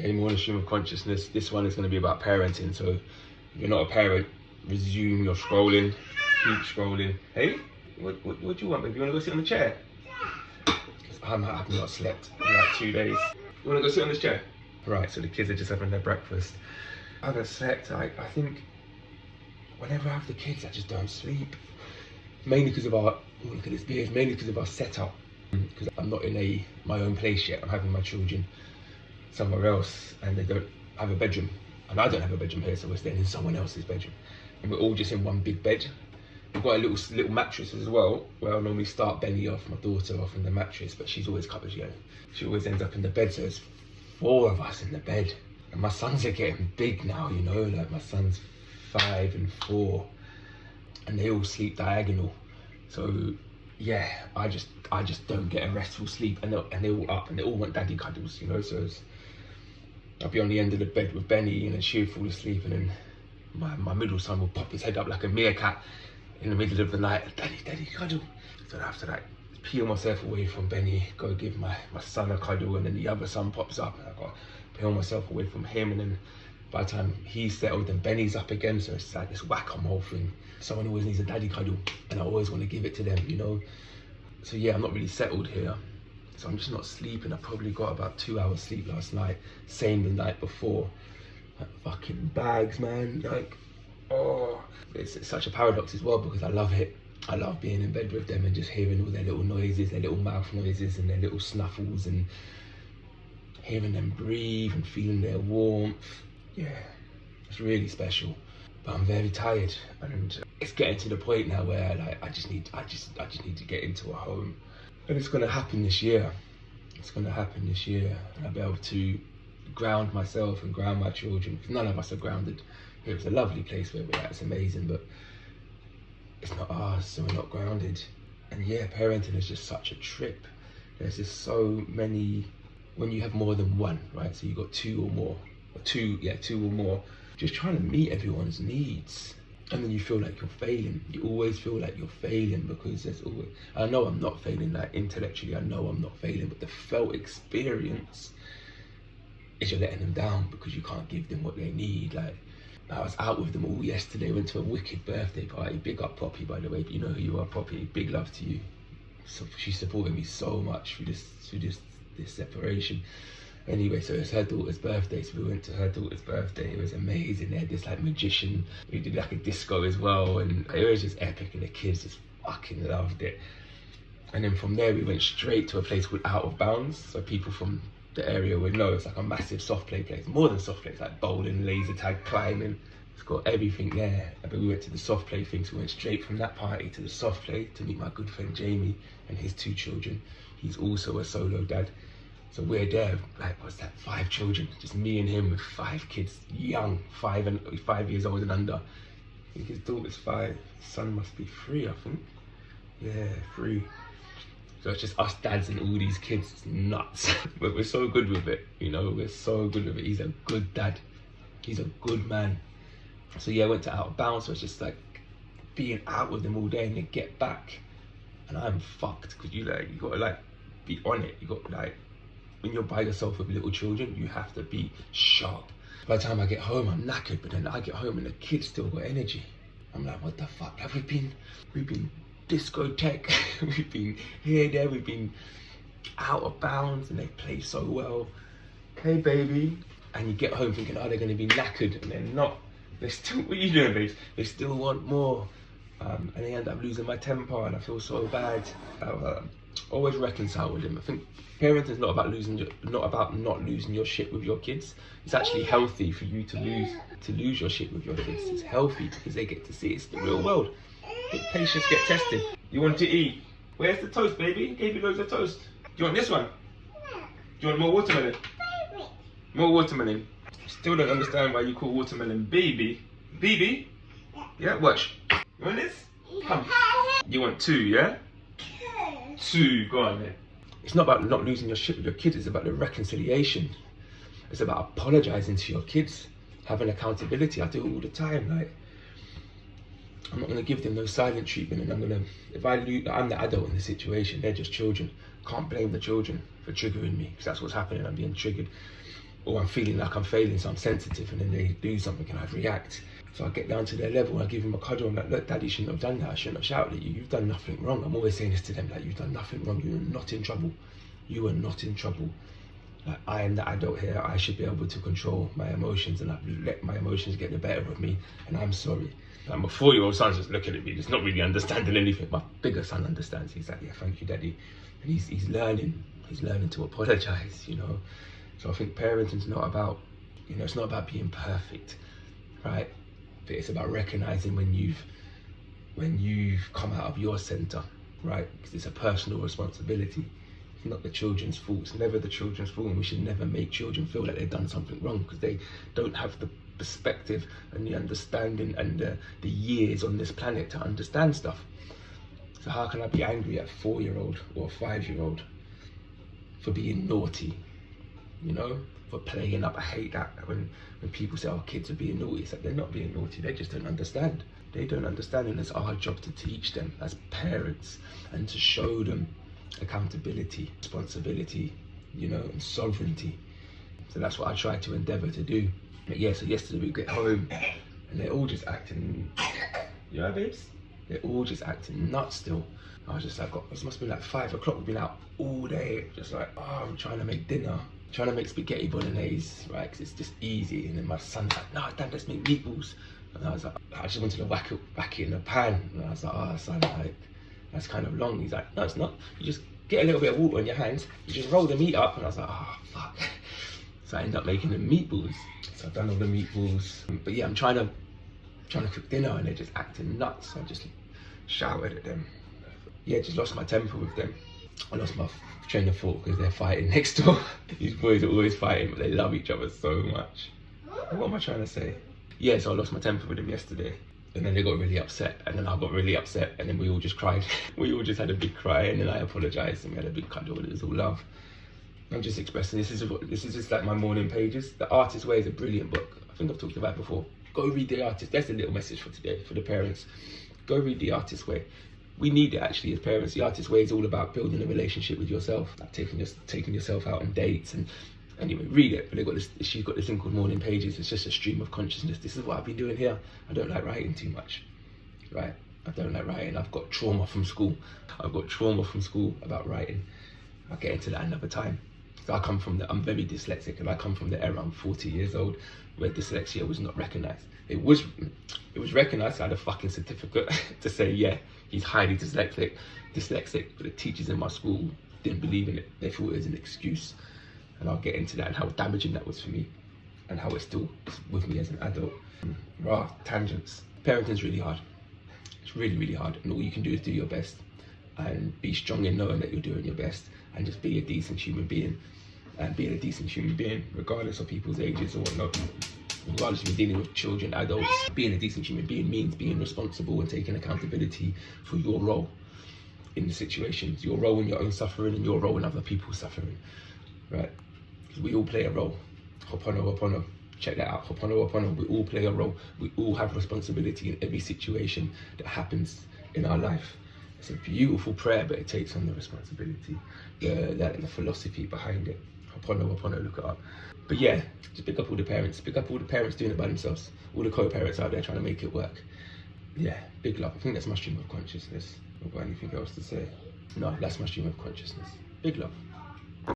Okay, morning stream of consciousness. This one is going to be about parenting. So if you're not a parent, resume your scrolling. Keep scrolling. Hey, what do you want, baby? You want to go sit on the chair? I've not slept in like 2 days. You want to go sit on this chair? Right, so the kids are just having their breakfast. I haven't slept. I think whenever I have the kids, I just don't sleep. Mainly because of our, oh, look at this beard, mainly because of our setup. Because I'm not in my own place yet. I'm having my children somewhere else and they don't have a bedroom. And I don't have a bedroom here, so we're staying in someone else's bedroom. And we're all just in one big bed. We've got a little mattress as well, where I normally start Benny off, my daughter off in the mattress, but she's always covered, you know. She always ends up in the bed, so there's 4 of us in the bed. And my sons are getting big now, you know, like my son's 5 and 4, and they all sleep diagonal. So yeah, I just don't get a restful sleep, and they're all up and they all want daddy cuddles, you know. So I'll be on the end of the bed with Benny and then she'll fall asleep, and then my middle son will pop his head up like a meerkat in the middle of the night, daddy cuddle. So I have to like peel myself away from Benny, go give my son a cuddle, and then the other son pops up and I've got to peel myself away from him, and then by the time he's settled, then Benny's up again. So it's like this whack-a-mole thing. Someone always needs a daddy cuddle and I always want to give it to them, you know. So yeah, I'm not really settled here. So I'm just not sleeping. I probably got about 2 hours sleep last night, same the night before. Like fucking bags, man, like, oh. It's such a paradox as well, because I love it. I love being in bed with them and just hearing all their little noises, their little mouth noises and their little snuffles, and hearing them breathe and feeling their warmth. Yeah, it's really special. But I'm very tired, and it's getting to the point now where like I just need to get into a home. And it's gonna happen this year. It's gonna happen this year, and I'll be able to ground myself and ground my children, because none of us are grounded. It's a lovely place where we're at, it's amazing, but it's not ours, so we're not grounded. And yeah, parenting is just such a trip. There's just so many, when you have more than one, right? So you've got 2 or more, or 2 or more, just trying to meet everyone's needs. And then you feel like you're failing. You always feel like you're failing, because there's always, I know I'm not failing, like intellectually, I know I'm not failing, but the felt experience is you're letting them down because you can't give them what they need. Like, I was out with them all yesterday, went to a wicked birthday party. Big up Poppy, by the way, but you know who you are, Poppy. Big love to you. So she supported me so much through this separation. Anyway, so it's her daughter's birthday, so we went to her daughter's birthday. It was amazing. They had this like magician, we did like a disco as well, and it was just epic, and the kids just fucking loved it. And then from there we went straight to a place called Out of Bounds, so people from the area would know it's like a massive soft play place, more than soft play, it's like bowling, laser tag, climbing. It's got everything there. But we went to the soft play thing, so we went straight from that party to the soft play to meet my good friend Jamie and his 2 children. He's also a solo dad. So we're there, like, what's that, 5 children, just me and him with 5 kids, young, 5 years old and under. I think his daughter's 5, his son must be 3, I think. Yeah, 3. So it's just us dads and all these kids. It's nuts. But we're so good with it, you know, we're so good with it. He's a good dad. He's a good man. So yeah, I went to Out of Bounds, so it's just like being out with them all day, and then get back and I'm fucked, because you gotta like be on it. You got like, when you're by yourself with little children, you have to be sharp. By the time I get home, I'm knackered, but then I get home and the kids still got energy. I'm like, what the fuck? Have we've been discotheque, we've been here, there, we've been Out of Bounds, and they play so well. Hey baby. And you get home thinking, oh, they're gonna be knackered, and they're not. They're still, what are you doing, babes? They still want more. And they end up losing my temper, and I feel so bad. I always reconcile with them. I think parenting is not about not losing your shit with your kids. It's actually healthy for you to lose your shit with your kids. It's healthy because they get to see it's the real world. Patience get tested. You want to eat? Where's the toast, baby? Gave you loads of toast. Do you want this one? Do you want more watermelon? More watermelon. Still don't understand why you call watermelon baby. Baby? Yeah, watch. You want this? Come. You want 2, yeah? 2, go on then. It's not about not losing your shit with your kids, it's about the reconciliation. It's about apologizing to your kids, having accountability. I do it all the time. Like, I'm not gonna give them no silent treatment, and I'm the adult in the situation, they're just children. Can't blame the children for triggering me, because that's what's happening, I'm being triggered. or I'm feeling like I'm failing, so I'm sensitive, and then they do something and I react. So I get down to their level and I give them a cuddle. I'm like, look, Daddy shouldn't have done that. I shouldn't have shouted at you. You've done nothing wrong. I'm always saying this to them, like, you've done nothing wrong. You're not in trouble. You are not in trouble. Like, I am the adult here. I should be able to control my emotions, and I've let my emotions get the better of me, and I'm sorry. Like, my 4-year-old son's just looking at me, just not really understanding anything. My bigger son understands. He's like, yeah, thank you, Daddy. And he's learning. He's learning to apologize, you know. So I think parenting's not about, you know, it's not about being perfect, right? But it's about recognizing when you've come out of your center, right? Because it's a personal responsibility. It's not the children's fault. It's never the children's fault, and we should never make children feel like they've done something wrong, because they don't have the perspective and the understanding and the years on this planet to understand stuff. So how can I be angry at a 4-year-old or a 5-year-old for being naughty, you know, for playing up? I hate that when people say, oh, kids are being naughty. It's like, they're not being naughty, they just don't understand. They don't understand, and it's our job to teach them as parents and to show them accountability, responsibility, you know, and sovereignty. So that's what I try to endeavour to do. But yeah, so yesterday we get home and they're all just acting, you know, babes? They're all just acting nuts still. I was just like, God, it must be like 5 o'clock. We've been out all day, just like, oh, I'm trying to make dinner. Trying to make spaghetti bolognese, right? Because it's just easy. And then my son's like, no, Dad, let's make meatballs. And I was like, I just wanted to whack it in the pan. And I was like, oh, son, like, that's kind of long. He's like, no, it's not. You just get a little bit of water in your hands. You just roll the meat up. And I was like, oh, fuck. So I ended up making the meatballs. So I've done all the meatballs. But yeah, I'm trying to cook dinner, and they're just acting nuts. So I just shouted at them. Yeah, just lost my temper with them. I lost my train of thought because they're fighting next door. These boys are always fighting, but they love each other so much. What am I trying to say? Yeah, so I lost my temper with them yesterday. And then they got really upset, and then I got really upset, and then we all just cried. We all just had a big cry, and then I apologised, and we had a big cuddle, and it was all love. I'm just expressing, this is just like my morning pages. The Artist's Way is a brilliant book. I think I've talked about it before. Go read The Artist. That's a little message for today, for the parents. Go read The Artist's Way. We need it actually as parents. The Artist's Way is all about building a relationship with yourself, like taking yourself out on dates. And anyway, read it. But she's got this thing called Morning Pages. It's just a stream of consciousness. This is what I've been doing here. I don't like writing too much, right? I don't like writing. I've got trauma from school. About writing. I'll get into that another time. So I'm very dyslexic, and I come from the era, I'm 40 years old, where dyslexia was not recognised. It was recognised. I had a fucking certificate to say, yeah, he's highly dyslexic, but the teachers in my school didn't believe in it. They thought it was an excuse. And I'll get into that and how damaging that was for me, and how it still is with me as an adult. Tangents. Parenting's really hard. It's really, really hard. And all you can do is do your best and be strong in knowing that you're doing your best, and just be a decent human being. And being a decent human being, regardless of people's ages or whatnot, regardless if you're dealing with children, adults, being a decent human being means being responsible and taking accountability for your role in the situations, your role in your own suffering and your role in other people's suffering, right? Because we all play a role. Hopono. Check that out. Hopono. We all play a role. We all have responsibility in every situation that happens in our life. It's a beautiful prayer, but it takes on the responsibility, the philosophy behind it. Hopono, look it up. But yeah, just pick up all the parents. Pick up all the parents doing it by themselves. All the co-parents out there trying to make it work. Yeah, big love. I think that's my stream of consciousness. I've got anything else to say? No, that's my stream of consciousness. Big love.